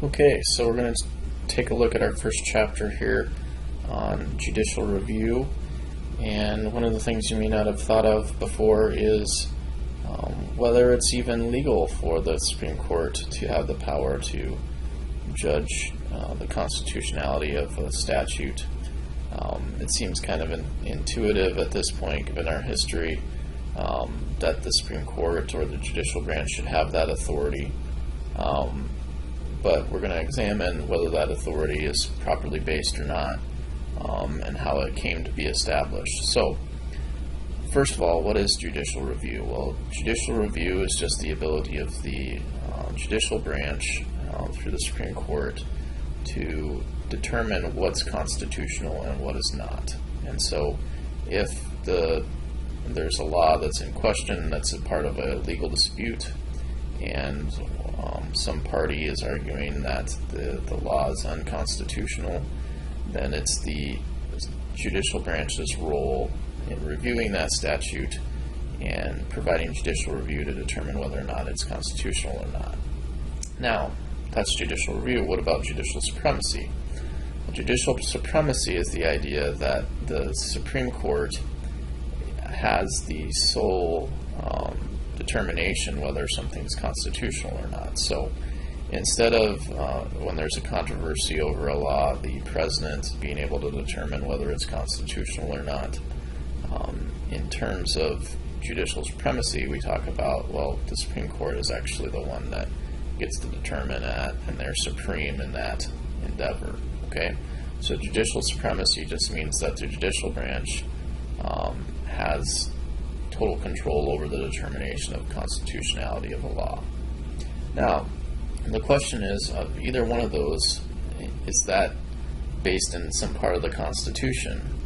Okay, so we're going to take a look at our first chapter here on judicial review. And one of the things you may not have thought of before is whether it's even legal for the Supreme Court to have the power to judge the constitutionality of a statute. It seems kind of intuitive at this point, given our history, that the Supreme Court or the judicial branch should have that authority. But we're going to examine whether that authority is properly based or not, and how it came to be established. So, first of all, what is judicial review? Well, judicial review is just the ability of the judicial branch through the Supreme Court to determine what's constitutional and what is not. And so, if there's a law that's in question, that's a part of a legal dispute, and some party is arguing that the law is unconstitutional, then it's the judicial branch's role in reviewing that statute and providing judicial review to determine whether or not it's constitutional or not. Now, that's judicial review. What about judicial supremacy? Well, judicial supremacy is the idea that the Supreme Court has the sole determination whether something is constitutional or not. So instead of when there's a controversy over a law, the president being able to determine whether it's constitutional or not, in terms of judicial supremacy, we talk about, well, the Supreme Court is actually the one that gets to determine that, and they're supreme in that endeavor. Okay, so judicial supremacy just means that the judicial branch has total control over the determination of constitutionality of a law. Now, the question is, of either one of those, is that based in some part of the Constitution?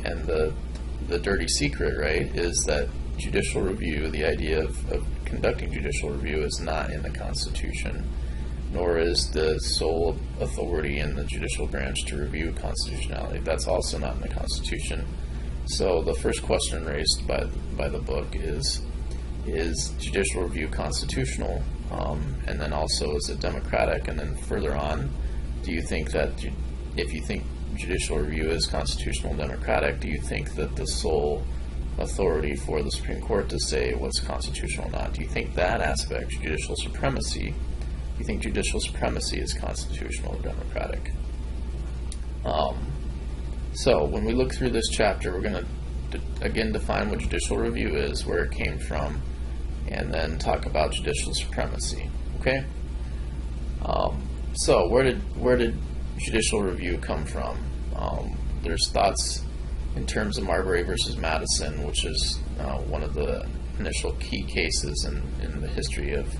And the dirty secret, right, is that judicial review, the idea of conducting judicial review, is not in the Constitution, nor is the sole authority in the judicial branch to review constitutionality. That's also not in the Constitution. So the first question raised by the book is judicial review constitutional? And then also, is it democratic? And then further on, do you think that if you think judicial review is constitutional and democratic, do you think that the sole authority for the Supreme Court to say what's constitutional or not, do you think that aspect, judicial supremacy, do you think judicial supremacy is constitutional or democratic? So when we look through this chapter, we're going to again define what judicial review is, where it came from, and then talk about judicial supremacy. Okay. So where did judicial review come from? There's thoughts in terms of Marbury versus Madison, which is one of the initial key cases in the history of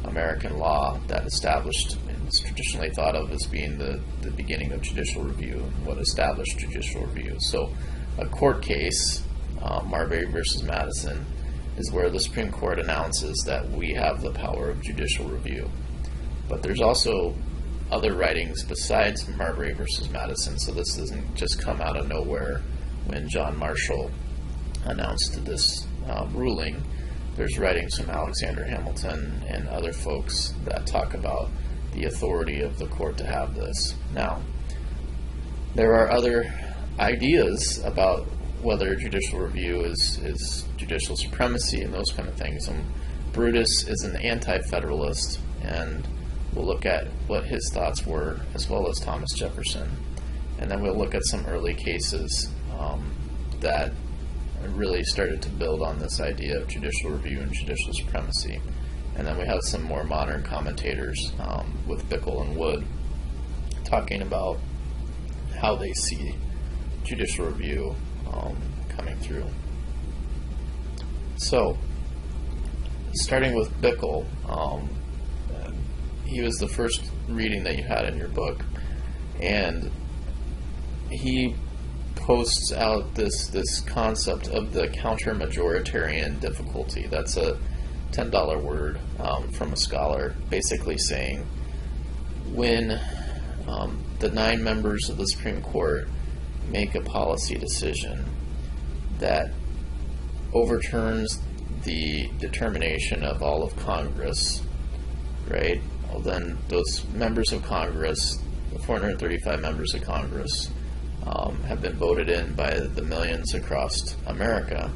American law that established, and is traditionally thought of as being the beginning of judicial review, what established judicial review. So a court case, Marbury versus Madison, is where the Supreme Court announces that we have the power of judicial review. But there's also other writings besides Marbury versus Madison, so this doesn't just come out of nowhere when John Marshall announced this ruling. There's writings from Alexander Hamilton and other folks that talk about the authority of the court to have this. Now, there are other ideas about whether judicial review is judicial supremacy and those kind of things. Brutus is an anti-federalist, and we'll look at what his thoughts were, as well as Thomas Jefferson. And then we'll look at some early cases that really started to build on this idea of judicial review and judicial supremacy. And then we have some more modern commentators with Bickle and Wood talking about how they see judicial review coming through. So, starting with Bickle, he was the first reading that you had in your book, and he posts out this concept of the counter-majoritarian difficulty. That's a $10 word from a scholar, basically saying when the 9 members of the Supreme Court make a policy decision that overturns the determination of all of Congress, right, well, then those members of Congress, the 435 members of Congress, have been voted in by the millions across America.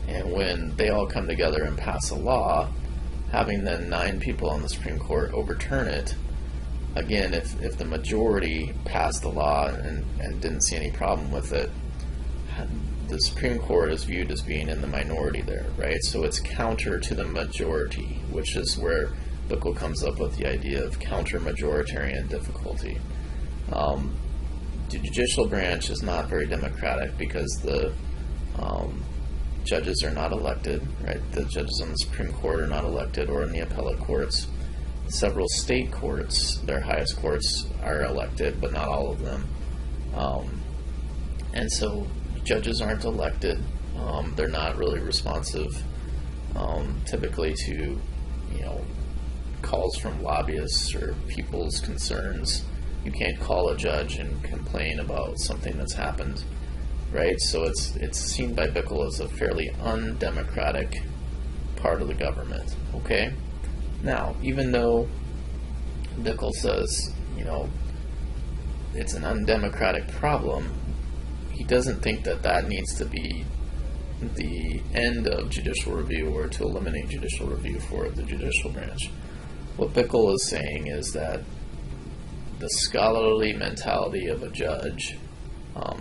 And when they all come together and pass a law, having then 9 people on the Supreme Court overturn it, again, if the majority passed the law and didn't see any problem with it, the Supreme Court is viewed as being in the minority there, right? So it's counter to the majority, which is where Bickle comes up with the idea of counter-majoritarian difficulty. The judicial branch is not very democratic because the judges are not elected, right? The judges on the Supreme Court are not elected, or in the appellate courts. Several state courts, their highest courts, are elected, but not all of them. And so judges aren't elected. They're not really responsive, typically, to calls from lobbyists or people's concerns. You can't call a judge and complain about something that's happened, right? So it's seen by Bickle as a fairly undemocratic part of the government. Okay. Now, even though Bickle says, it's an undemocratic problem, he doesn't think that needs to be the end of judicial review or to eliminate judicial review for the judicial branch. What Bickle is saying is that the scholarly mentality of a judge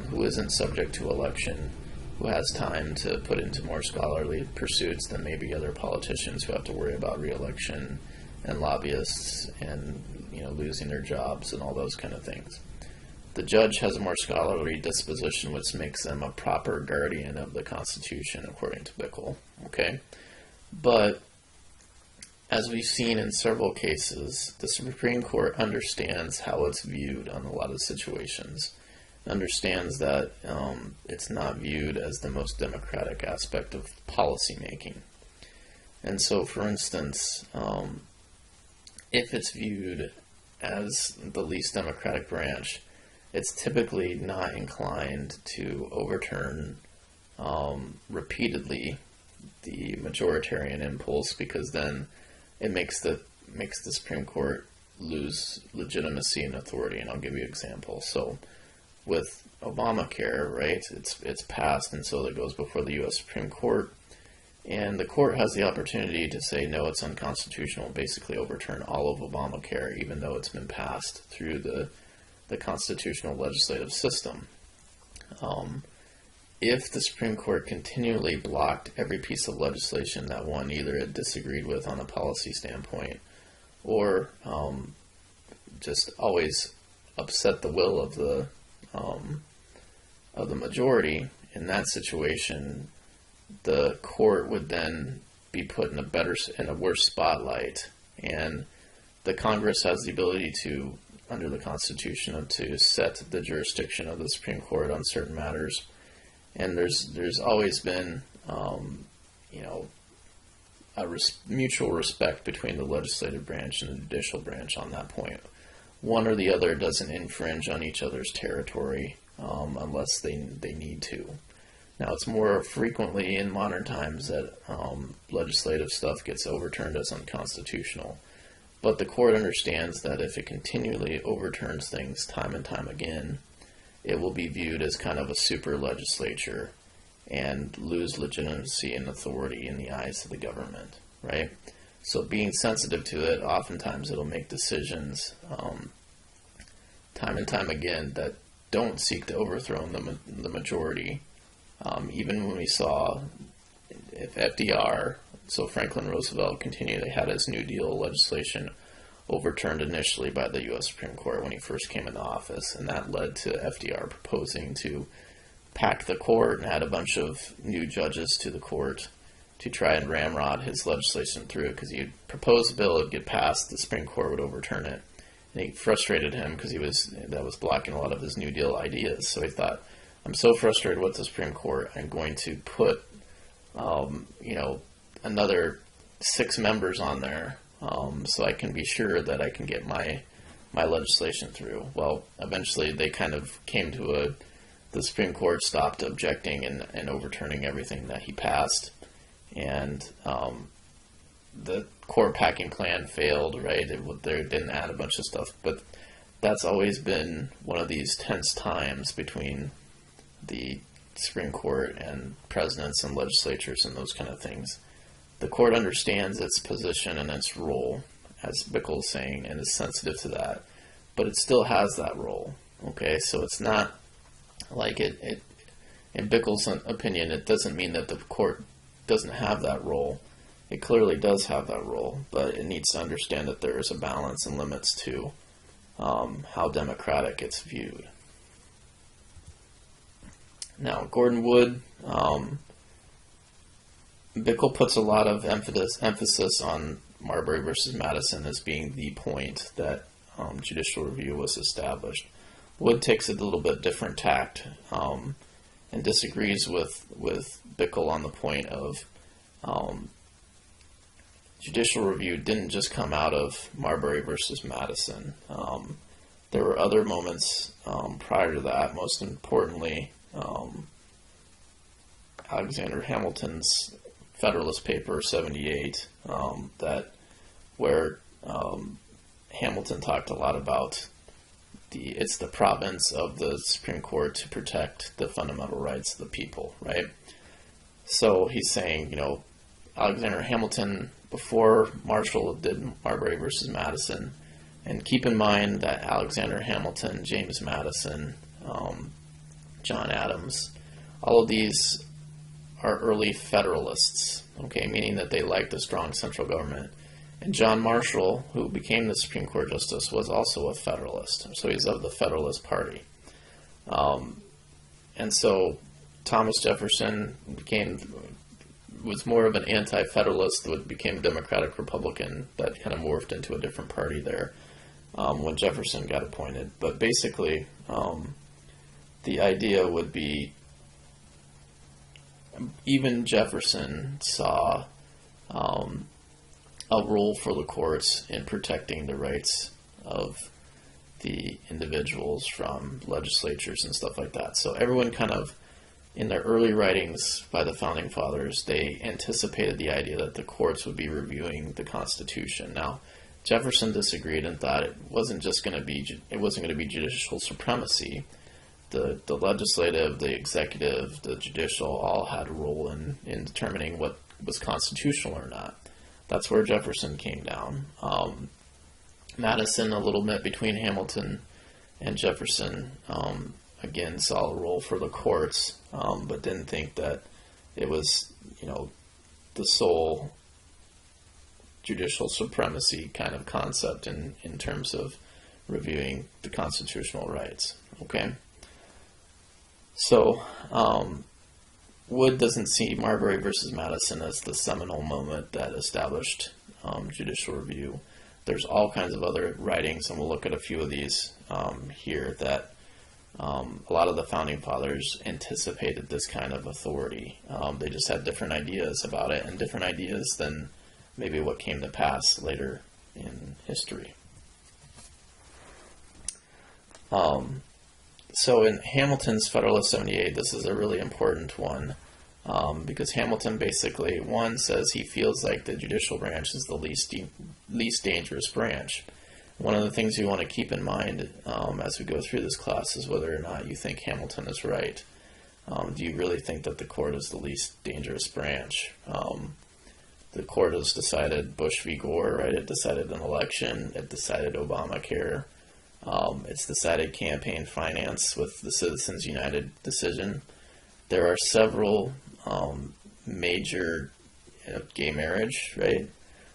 who isn't subject to election, who has time to put into more scholarly pursuits than maybe other politicians who have to worry about re-election and lobbyists and losing their jobs and all those kind of things. The judge has a more scholarly disposition, which makes them a proper guardian of the Constitution, according to Bickle. Okay, but as we've seen in several cases, the Supreme Court understands how it's viewed on a lot of situations. It understands that it's not viewed as the most democratic aspect of policymaking. And so, for instance, if it's viewed as the least democratic branch, it's typically not inclined to overturn repeatedly the majoritarian impulse, because then it makes the Supreme Court lose legitimacy and authority. And I'll give you an example. So with Obamacare, right, it's passed, and so it goes before the U.S. Supreme Court, and the court has the opportunity to say, no, it's unconstitutional, basically overturn all of Obamacare, even though it's been passed through the constitutional legislative system. If the Supreme Court continually blocked every piece of legislation that one either it disagreed with on a policy standpoint, or just always upset the will of the majority, in that situation, the court would then be put in a worse spotlight, and the Congress has the ability to, under the Constitution, to set the jurisdiction of the Supreme Court on certain matters. And there's always been, a mutual respect between the legislative branch and the judicial branch on that point. One or the other doesn't infringe on each other's territory unless they need to. Now, it's more frequently in modern times that legislative stuff gets overturned as unconstitutional. But the court understands that if it continually overturns things time and time again, it will be viewed as kind of a super legislature and lose legitimacy and authority in the eyes of the government, right? So being sensitive to it, oftentimes it'll make decisions time and time again that don't seek to overthrow the majority. Even when we saw if FDR, so Franklin Roosevelt continued, they had his New Deal legislation overturned initially by the U.S. Supreme Court when he first came into office, and that led to FDR proposing to pack the court and add a bunch of new judges to the court to try and ramrod his legislation through, because he'd propose a bill, it'd get passed, the Supreme Court would overturn it. And he frustrated him because that was blocking a lot of his New Deal ideas. So he thought, I'm so frustrated with the Supreme Court, I'm going to put another 6 members on there so I can be sure that I can get my legislation through. Well, eventually they kind of came to the Supreme Court stopped objecting and overturning everything that he passed, and the court packing plan failed, right? They didn't add a bunch of stuff, but that's always been one of these tense times between the Supreme Court and presidents and legislatures and those kind of things. The court understands its position and its role, as Bickle's saying, and is sensitive to that, but it still has that role. Okay, so it's not like it in Bickle's opinion, it doesn't mean that the court doesn't have that role. It clearly does have that role, but it needs to understand that there is a balance and limits to how democratic it's viewed. Now, Gordon Wood, Bickle puts a lot of emphasis on Marbury versus Madison as being the point that judicial review was established. Wood takes a little bit different tact and disagrees with Bickle on the point of judicial review didn't just come out of Marbury versus Madison. There were other moments prior to that, most importantly, Alexander Hamilton's Federalist Paper 78, where Hamilton talked a lot about it's the province of the Supreme Court to protect the fundamental rights of the people, right? So he's saying, Alexander Hamilton, before Marshall did Marbury versus Madison, and keep in mind that Alexander Hamilton, James Madison, John Adams, all of these are early Federalists, okay, meaning that they liked a strong central government. And John Marshall, who became the Supreme Court Justice, was also a Federalist, so he's of the Federalist Party. And so Thomas Jefferson was more of an anti-Federalist that became a Democratic Republican that kind of morphed into a different party there when Jefferson got appointed. But basically, the idea would be even Jefferson saw a role for the courts in protecting the rights of the individuals from legislatures and stuff like that. So everyone kind of, in their early writings by the Founding Fathers, they anticipated the idea that the courts would be reviewing the Constitution. Now, Jefferson disagreed and thought it wasn't going to be judicial supremacy. The legislative, the executive, the judicial all had a role in determining what was constitutional or not. That's where Jefferson came down. Madison, a little bit between Hamilton and Jefferson, again saw a role for the courts, but didn't think that it was, the sole judicial supremacy kind of concept in terms of reviewing the constitutional rights. Okay? So, Wood doesn't see Marbury versus Madison as the seminal moment that established judicial review. There's all kinds of other writings, and we'll look at a few of these here, that a lot of the Founding Fathers anticipated this kind of authority. They just had different ideas about it, and different ideas than maybe what came to pass later in history. So in Hamilton's Federalist 78, this is a really important one, because Hamilton basically, one, says he feels like the judicial branch is the least dangerous branch. One of the things you want to keep in mind as we go through this class is whether or not you think Hamilton is right. Do you really think that the court is the least dangerous branch? The court has decided Bush v. Gore, right? It decided an election. It decided Obamacare. It's decided campaign finance with the Citizens United decision. There are several major gay marriage, right?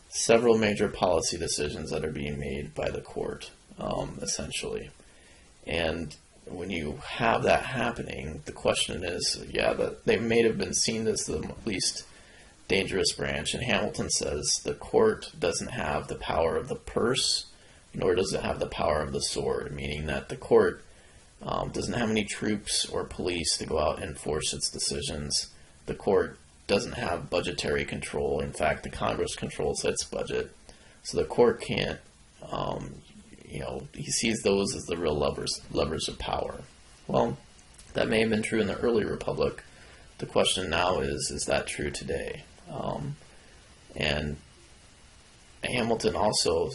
Several major policy decisions that are being made by the court, essentially. And when you have that happening, the question is, that they may have been seen as the least dangerous branch, and Hamilton says the court doesn't have the power of the purse, nor does it have the power of the sword, meaning that the court doesn't have any troops or police to go out and enforce its decisions. The court doesn't have budgetary control. In fact, the Congress controls its budget. So the court can't, he sees those as the real levers of power. Well, that may have been true in the early republic. The question now is that true today? And Hamilton also,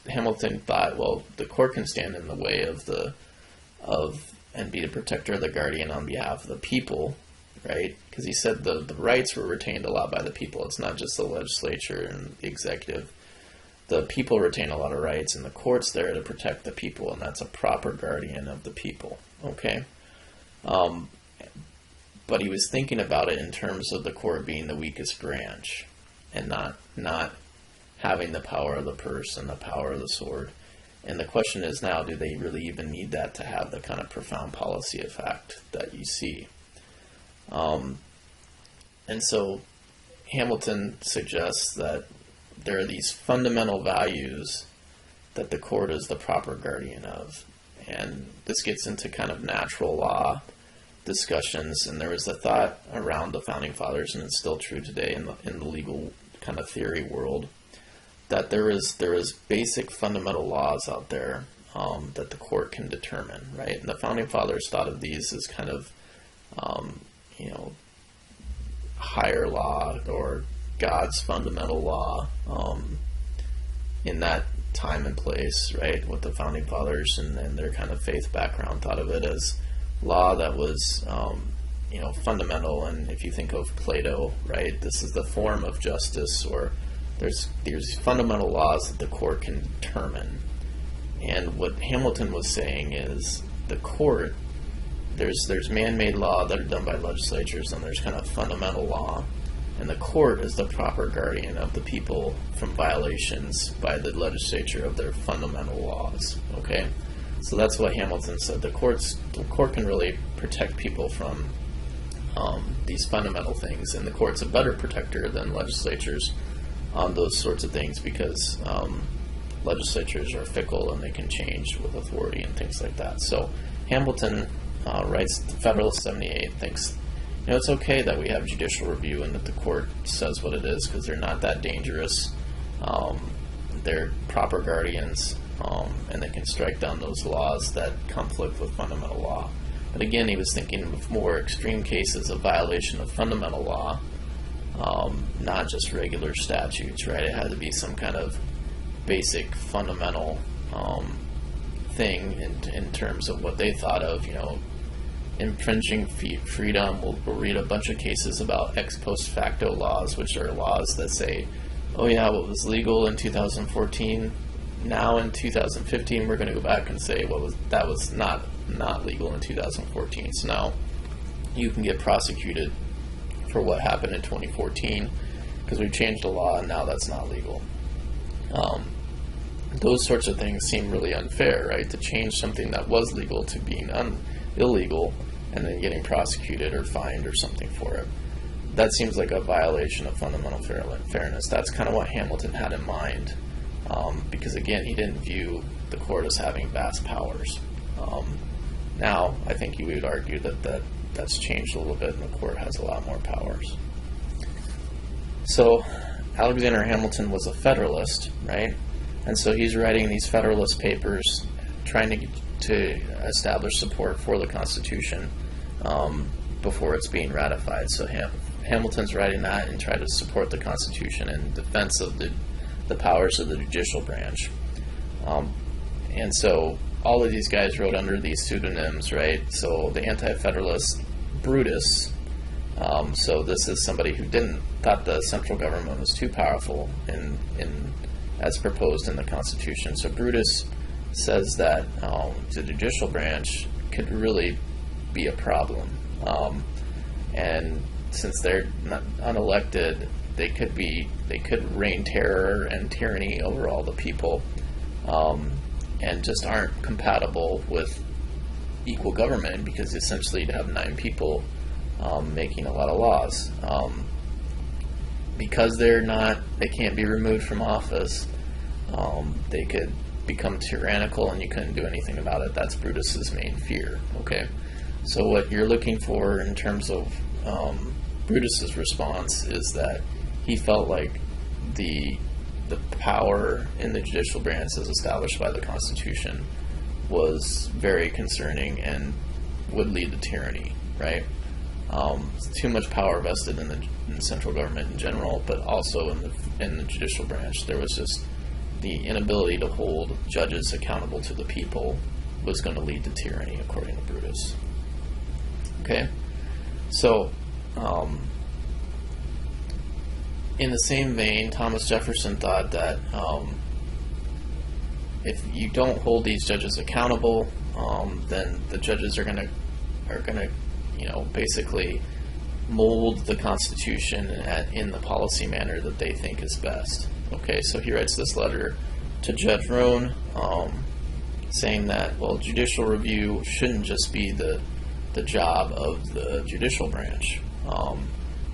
Hamilton thought, well, the court can stand in the way and be the protector, the guardian on behalf of the people, right? Because he said the rights were retained a lot by the people. It's not just the legislature and the executive. The people retain a lot of rights, and the court's there to protect the people, and that's a proper guardian of the people, okay? But he was thinking about it in terms of the court being the weakest branch, and not having the power of the purse and the power of the sword. And the question is now, do they really even need that to have the kind of profound policy effect that you see? And so Hamilton suggests that there are these fundamental values that the court is the proper guardian of. And this gets into kind of natural law discussions, and there was a thought around the Founding Fathers, and it's still true today in the legal kind of theory world, that there is basic fundamental laws out there that the court can determine, right? And the Founding Fathers thought of these as kind of, higher law or God's fundamental law in that time and place, right? With the Founding Fathers and their kind of faith background thought of it as law that was, fundamental. And if you think of Plato, right, this is the form of justice, or there's fundamental laws that the court can determine. And what Hamilton was saying is the court, there's man-made law that are done by legislatures, and there's kind of fundamental law. And the court is the proper guardian of the people from violations by the legislature of their fundamental laws, okay? So that's what Hamilton said. The court can really protect people from these fundamental things, and the court's a better protector than legislatures on those sorts of things, because legislatures are fickle and they can change with authority and things like that. So Hamilton writes, the Federalist 78 thinks, it's okay that we have judicial review and that the court says what it is, because they're not that dangerous. They're proper guardians, and they can strike down those laws that conflict with fundamental law. But again, he was thinking of more extreme cases of violation of fundamental law, not just regular statutes, right? It had to be some kind of basic fundamental thing in terms of what they thought of, infringing freedom. We'll read a bunch of cases about ex post facto laws, which are laws that say, oh yeah, what was legal in 2014, now in 2015 we're going to go back and say that was not legal in 2014. So now you can get prosecuted for what happened in 2014 because we've changed the law and now that's not legal. Those sorts of things seem really unfair, right? To change something that was legal to being illegal and then getting prosecuted or fined or something for it. That seems like a violation of fundamental fairness. That's kind of what Hamilton had in mind, because again, he didn't view the court as having vast powers. Now, I think you would argue that's changed a little bit and the court has a lot more powers. So, Alexander Hamilton was a Federalist, right? And so he's writing these Federalist papers trying to establish support for the Constitution before it's being ratified. So Hamilton's writing that and trying to support the Constitution in defense of the powers of the judicial branch. And so all of these guys wrote under these pseudonyms, right? So the Anti-Federalist Brutus, so this is somebody who thought the central government was too powerful in as proposed in the Constitution. So Brutus says that the judicial branch could really be a problem, and since they're not unelected, they could reign terror and tyranny over all the people, and just aren't compatible with equal government, because essentially you'd have 9 people making a lot of laws. Because they can't be removed from office, they could become tyrannical and you couldn't do anything about it. That's Brutus's main fear, okay? So what you're looking for in terms of Brutus's response is that he felt like the power in the judicial branch as established by the Constitution was very concerning and would lead to tyranny, right? too much power vested in the central government in general, but also in the judicial branch. There was just the inability to hold judges accountable to the people was going to lead to tyranny, according to Brutus. Okay, so in the same vein, Thomas Jefferson thought that if you don't hold these judges accountable, then the judges are gonna basically mold the Constitution in the policy manner that they think is best. Okay, so he writes this letter to Judge Roane, saying that, well, judicial review shouldn't just be the job of the judicial branch.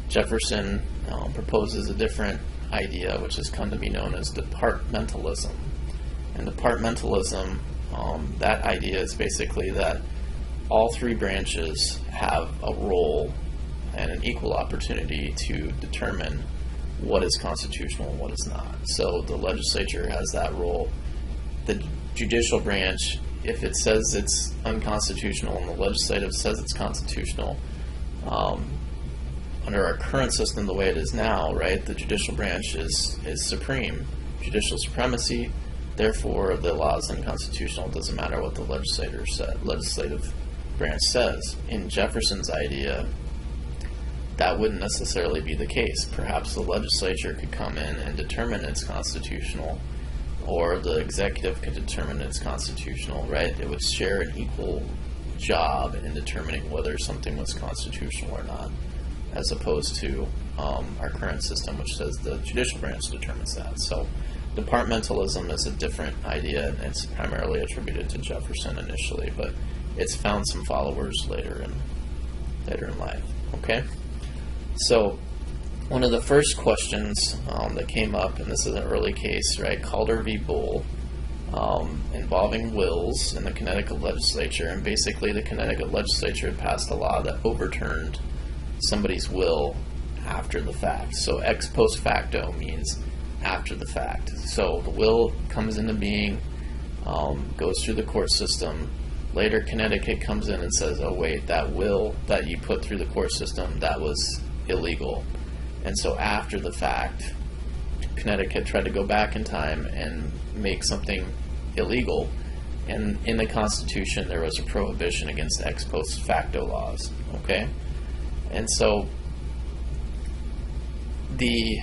Jefferson proposes a different idea, which has come to be known as departmentalism. And departmentalism, that idea is basically that all three branches have a role and an equal opportunity to determine what is constitutional and what is not. So the legislature has that role. The judicial branch, if it says it's unconstitutional and the legislative says it's constitutional, under our current system, the way it is now, right, the judicial branch is supreme, judicial supremacy. Therefore, the law is unconstitutional. It doesn't matter what the legislative branch says. In Jefferson's idea, that wouldn't necessarily be the case. Perhaps the legislature could come in and determine it's constitutional, or the executive could determine it's constitutional, right? It would share an equal job in determining whether something was constitutional or not, as opposed to our current system, which says the judicial branch determines that. So departmentalism is a different idea, and it's primarily attributed to Jefferson initially, but it's found some followers later in life. Okay, so one of the first questions that came up, and this is an early case, right, Calder v. Bull, involving wills in the Connecticut legislature, and basically the Connecticut legislature had passed a law that overturned somebody's will after the fact. So ex post facto means after the fact. So the will comes into being, goes through the court system. Later, Connecticut comes in and says, oh wait, that will that you put through the court system, that was illegal. And so after the fact, Connecticut tried to go back in time and make something illegal. And in the Constitution, there was a prohibition against ex post facto laws. Okay? And so the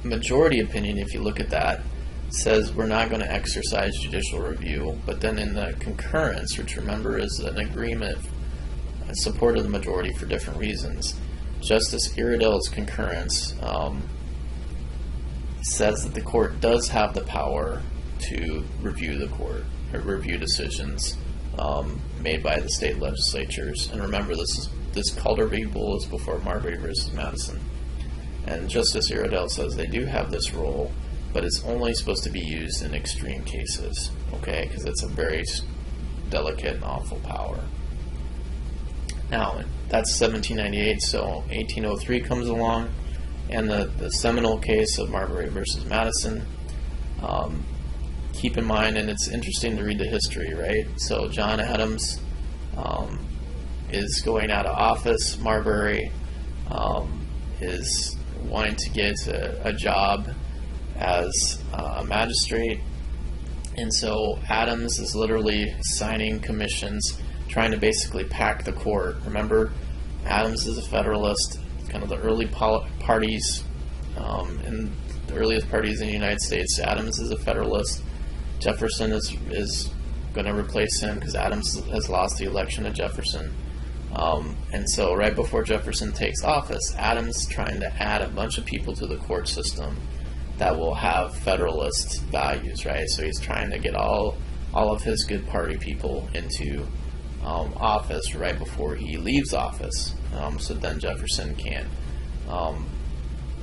majority opinion, if you look at that, says we're not going to exercise judicial review. But then in the concurrence, which remember is an agreement, support of the majority for different reasons, Justice Iredell's concurrence says that the court does have the power to review the court, or review decisions made by the state legislatures. And remember, this Calder v. Bull is before Marbury versus Madison. And Justice Iredell says they do have this role, but it's only supposed to be used in extreme cases, okay? Because it's a very delicate and awful power. Now, that's 1798, so 1803 comes along, and the seminal case of Marbury versus Madison. Keep in mind, and it's interesting to read the history, right? So John Adams is going out of office. Marbury is wanting to get a job as a magistrate, and so Adams is literally signing commissions, trying to basically pack the court. Remember, Adams is a Federalist, kind of the early parties, in the earliest parties in the United States. Adams is a Federalist. Jefferson is going to replace him because Adams has lost the election to Jefferson. And so right before Jefferson takes office, Adams trying to add a bunch of people to the court system that will have Federalist values, right? So he's trying to get all of his good party people into office right before he leaves office, so then Jefferson can't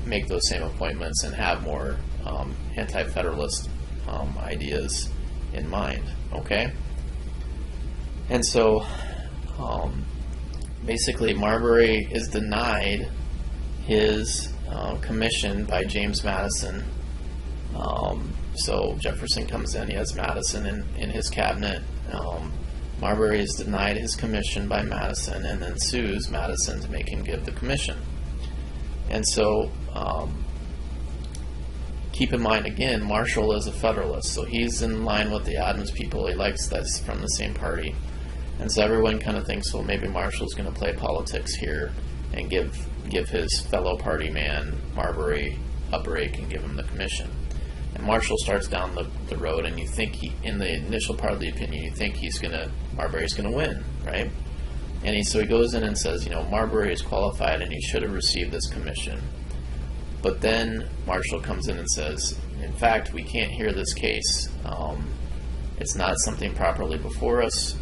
make those same appointments and have more anti-Federalist ideas in mind, okay? And so basically Marbury is denied his commission by James Madison. So Jefferson comes in, he has Madison in his cabinet, Marbury is denied his commission by Madison and then sues Madison to make him give the commission. And so keep in mind, again, Marshall is a Federalist, so he's in line with the Adams people. He likes that's from the same party. And so everyone kind of thinks, well, maybe Marshall's going to play politics here and give his fellow party man, Marbury, a break and give him the commission. And Marshall starts down the road, and you think in the initial part of the opinion, you think Marbury's going to win, right? And so he goes in and says, Marbury is qualified and he should have received this commission. But then Marshall comes in and says, in fact, we can't hear this case. It's not something properly before us,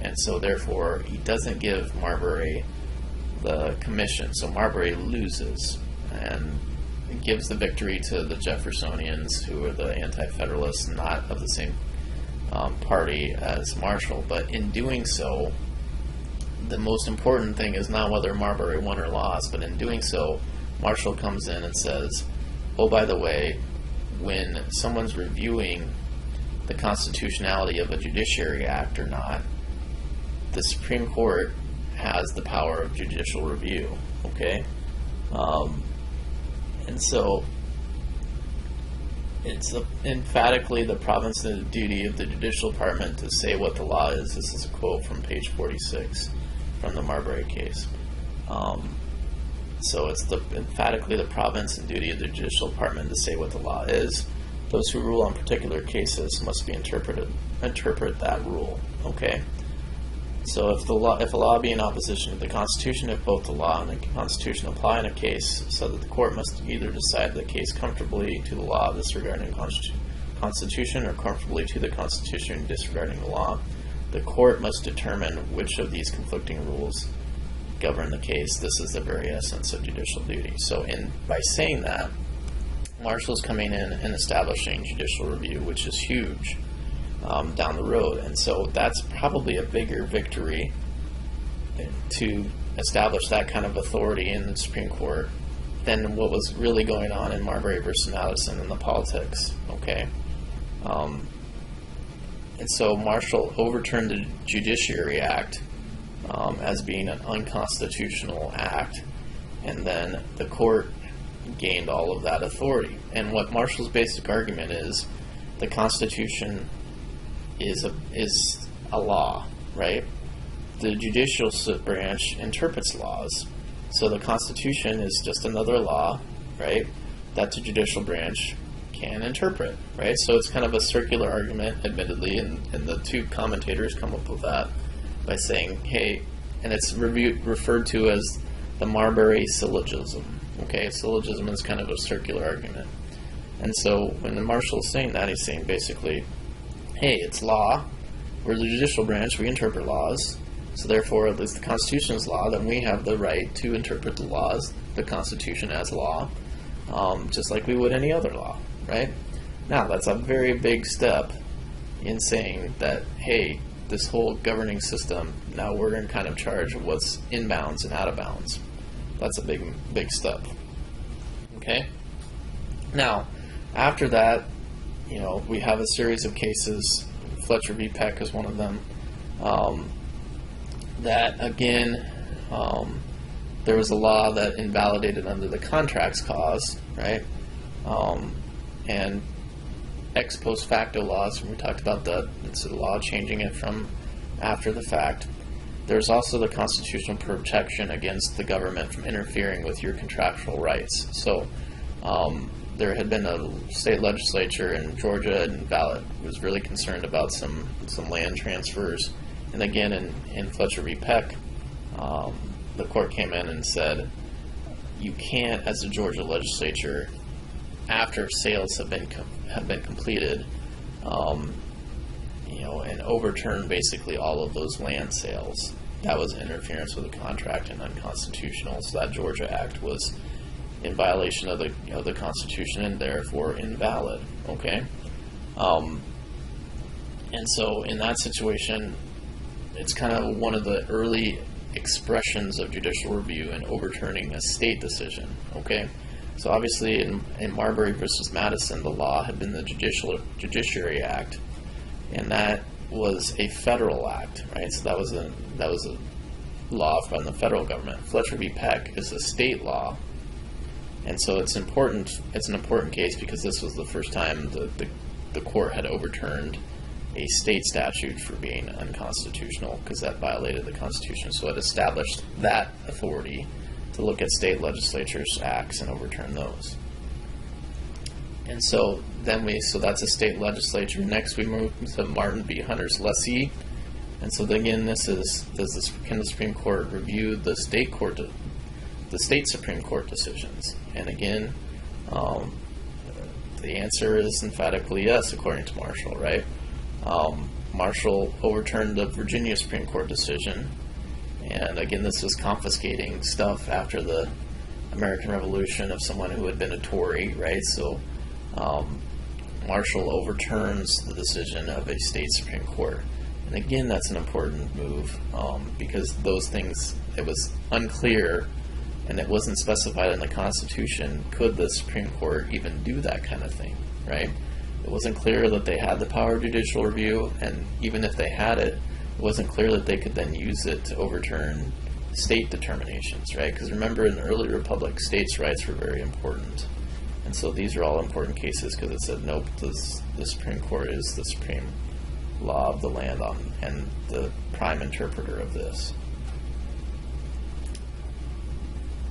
and so therefore he doesn't give Marbury the commission. So Marbury loses and gives the victory to the Jeffersonians, who are the Anti-Federalists, not of the same party as Marshall. But in doing so, the most important thing is not whether Marbury won or lost, but in doing so, Marshall comes in and says, oh, by the way, when someone's reviewing the constitutionality of a judiciary act or not, the Supreme Court has the power of judicial review, okay? And so it's emphatically the province and the duty of the judicial department to say what the law is. This is a quote from page 46 from the Marbury case. So it's emphatically the province and duty of the judicial department to say what the law is. Those who rule on particular cases must be interpret that rule. Okay. So if a law be in opposition to the Constitution, if both the law and the Constitution apply in a case, so that the court must either decide the case comfortably to the law disregarding the Constitution, or comfortably to the Constitution disregarding the law, the court must determine which of these conflicting rules govern the case. This is the very essence of judicial duty. So by saying that, Marshall's coming in and establishing judicial review, which is huge down the road. And so that's probably a bigger victory to establish that kind of authority in the Supreme Court than what was really going on in Marbury versus Madison and the politics, okay? And so Marshall overturned the Judiciary Act as being an unconstitutional act, and then the court gained all of that authority. And what Marshall's basic argument is, the Constitution is a law, right? The judicial branch interprets laws. So the Constitution is just another law, right, that the judicial branch can interpret, right? So it's kind of a circular argument, admittedly, and the two commentators come up with that by saying, hey, and it's referred to as the Marbury syllogism. Okay, syllogism is kind of a circular argument. And so when Marshall is saying that, he's saying basically, hey, it's law. We're the judicial branch. We interpret laws. So therefore, at least the Constitution is law, then we have the right to interpret the laws, the Constitution as law, just like we would any other law, right? Now, that's a very big step in saying that, hey, this whole governing system, now we're in kind of charge of what's in bounds and out of bounds. That's a big step. Okay? Now, after that, we have a series of cases. Fletcher v. Peck is one of them. That, again, there was a law that invalidated under the Contracts Clause, right? And ex post facto laws, when we talked about that, it's a law changing it from after the fact. There's also the constitutional protection against the government from interfering with your contractual rights. So there had been a state legislature in Georgia, and ballot was really concerned about some land transfers. And again, in Fletcher v. Peck, the court came in and said, you can't, as a Georgia legislature, after sales have been completed, and overturn basically all of those land sales. That was interference with the contract and unconstitutional. So that Georgia Act was in violation of the Constitution and therefore invalid. Okay, and so in that situation, it's kind of one of the early expressions of judicial review in overturning a state decision. Okay, so obviously in Marbury versus Madison, the law had been the Judiciary Act, and that was a federal act, right? So that was a law from the federal government. Fletcher v. Peck is a state law, and so it's important. It's an important case because this was the first time the court had overturned a state statute for being unconstitutional because that violated the Constitution. So it established that authority to look at state legislatures' acts and overturn those. And so then so that's a state legislature. Next we move to Martin v. Hunter's lessee. And so again, can the Supreme Court review the state Supreme Court decisions? And again, the answer is emphatically yes, according to Marshall, right? Marshall overturned the Virginia Supreme Court decision, and again, this was confiscating stuff after the American Revolution of someone who had been a Tory, right? So Marshall overturns the decision of a state Supreme Court. And again, that's an important move because those things, it was unclear and it wasn't specified in the Constitution. Could the Supreme Court even do that kind of thing, right? It wasn't clear that they had the power of judicial review, and even if they had it, it wasn't clear that they could then use it to overturn state determinations, right? Because remember, in the early republic, states' rights were very important. And so these are all important cases because it said, nope, the Supreme Court is the supreme law of the land and the prime interpreter of this.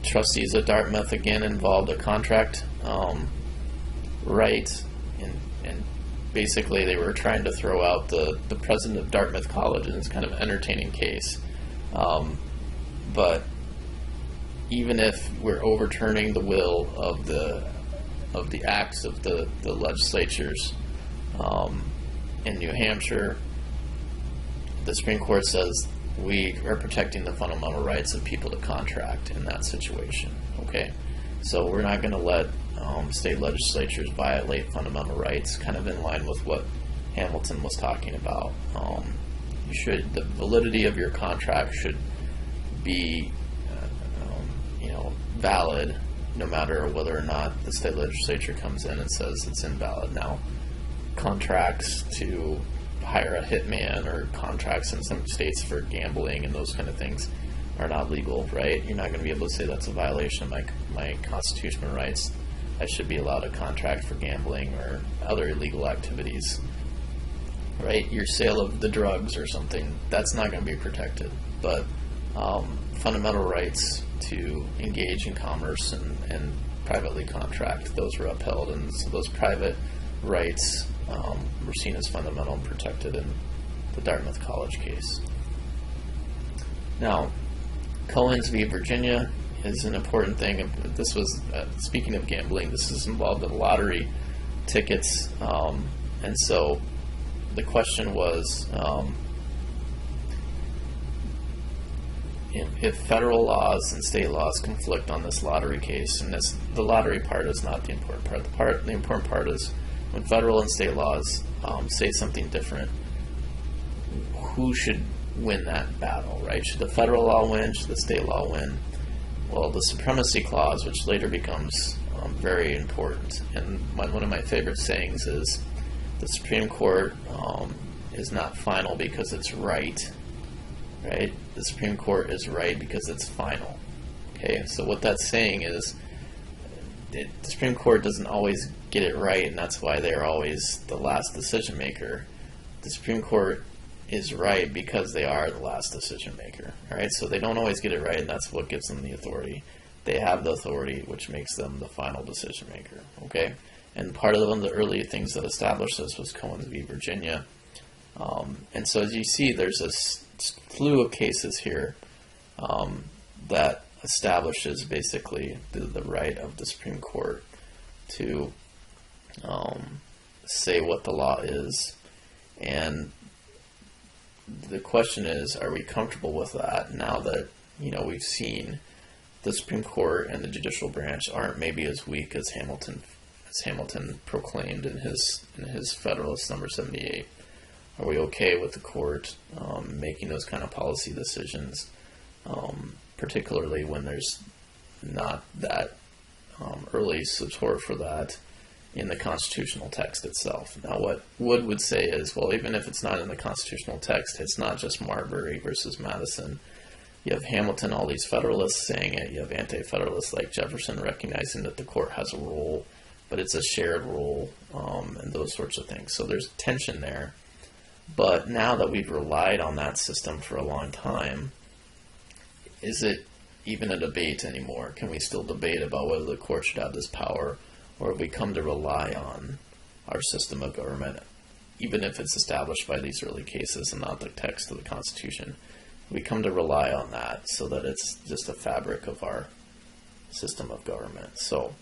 Trustees at Dartmouth, again, involved a contract right, and basically they were trying to throw out the president of Dartmouth College in this kind of entertaining case. But even if we're overturning the will of the acts of the legislatures in New Hampshire, the Supreme Court says we are protecting the fundamental rights of people to contract in that situation. Okay, so we're not going to let state legislatures violate fundamental rights, kind of in line with what Hamilton was talking about. The validity of your contract should be valid no matter whether or not the state legislature comes in and says it's invalid. Now, contracts to hire a hitman or contracts in some states for gambling and those kind of things are not legal, right? You're not going to be able to say that's a violation of my constitutional rights. I should be allowed to contract for gambling or other illegal activities, right? Your sale of the drugs or something, that's not going to be protected. But fundamental rights to engage in commerce and privately contract, those were upheld, and so those private rights were seen as fundamental and protected in the Dartmouth College case. Now, Cohen's v. Virginia is an important thing. This was, speaking of gambling, this is involved in lottery tickets, and so the question was, if federal laws and state laws conflict on this lottery case, and the lottery part is not the important part. The important part is when federal and state laws say something different, who should win that battle, right? Should the federal law win? Should the state law win? Well, the supremacy clause, which later becomes very important, and one of my favorite sayings is, the Supreme Court is not final because it's right, right? The Supreme Court is right because it's final. Okay, so what that's saying is the Supreme Court doesn't always get it right, and that's why they're always the last decision maker. The Supreme Court is right because they are the last decision maker. All right, so they don't always get it right, and that's what gives them the authority. They have the authority, which makes them the final decision maker. Okay, and part of one of the early things that established this was Cohen v. Virginia. And so as you see, there's a slew of cases here that establishes basically the right of the Supreme Court to say what the law is. And the question is, are we comfortable with that now that we've seen the Supreme Court and the judicial branch aren't maybe as weak as Hamilton proclaimed in his Federalist number 78? Are we okay with the court making those kind of policy decisions, particularly when there's not that early support for that in the constitutional text itself. Now, what Wood would say is, well, even if it's not in the constitutional text, it's not just Marbury versus Madison. You have Hamilton, all these Federalists saying it. You have anti-Federalists like Jefferson recognizing that the court has a role, but it's a shared role, and those sorts of things. So there's tension there. But now that we've relied on that system for a long time, is it even a debate anymore? Can we still debate about whether the court should have this power, or have we come to rely on our system of government, even if it's established by these early cases and not the text of the Constitution? We come to rely on that so that it's just a fabric of our system of government. So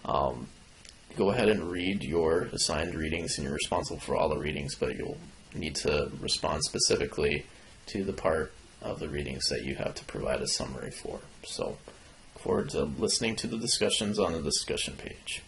go ahead and read your assigned readings, and you're responsible for all the readings, but you'll need to respond specifically to the part of the readings that you have to provide a summary for. So look forward to listening to the discussions on the discussion page.